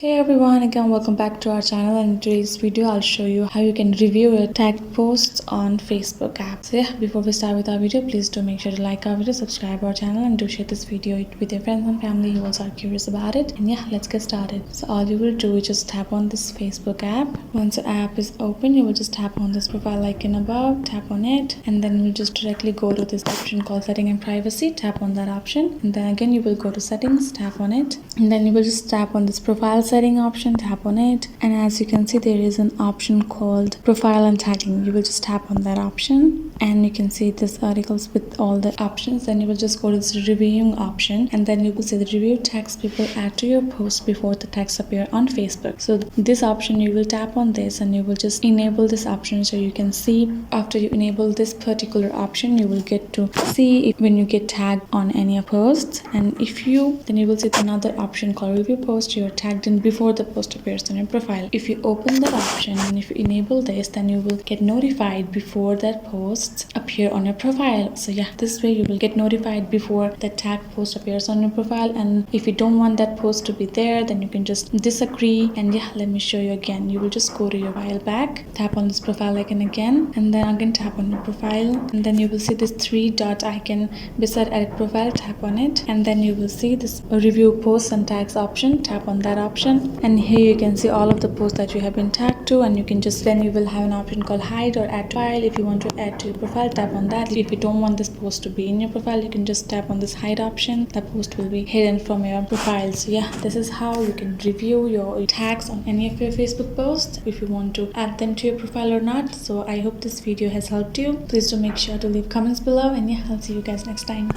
Hey everyone, again welcome back to our channel, and in today's video I'll show you how you can review your tagged posts on Facebook app. So yeah, before we start with our video, please do make sure to like our video, subscribe our channel, and do share this video with your friends and family who also are curious about it. And yeah, let's get started. So all you will do is just tap on this Facebook app. Once the app is open, you will just tap on this profile icon above, tap on it, and then we'll just directly go to this option called setting and privacy. Tap on that option, and then again you will go to settings, tap on it, and then you will just tap on this profile setting option, tap on it, and as you can see there is an option called profile and tagging. You will just tap on that option, and you can see this articles with all the options. Then you will just go to this reviewing option, and then you will see the review tags people add to your post before the tags appear on Facebook. So this option, you will tap on this and you will just enable this option, so you can see after you enable this particular option you will get to see if when you get tagged on any posts. And if you then you will see another option called review post. You are tagged in before the post appears on your profile. If you open that option and if you enable this, then you will get notified before that posts appear on your profile. So yeah, this way you will get notified before that tag post appears on your profile. And if you don't want that post to be there, then you can just disagree. And yeah, let me show you again. You will just go to your profile back, tap on this profile icon again, and then again tap on your profile, and then you will see this three dot icon beside edit profile. Tap on it, and then you will see this review posts and tags option. Tap on that option, and here you can see all of the posts that you have been tagged to, and you can just then you will have an option called hide or add to file. If you want to add to your profile, tap on that. If you don't want this post to be in your profile, you can just tap on this hide option. The post will be hidden from your profile. So yeah, this is how you can review your tags on any of your Facebook posts, if you want to add them to your profile or not. So I hope this video has helped you. Please do make sure to leave comments below, and yeah, I'll see you guys next time.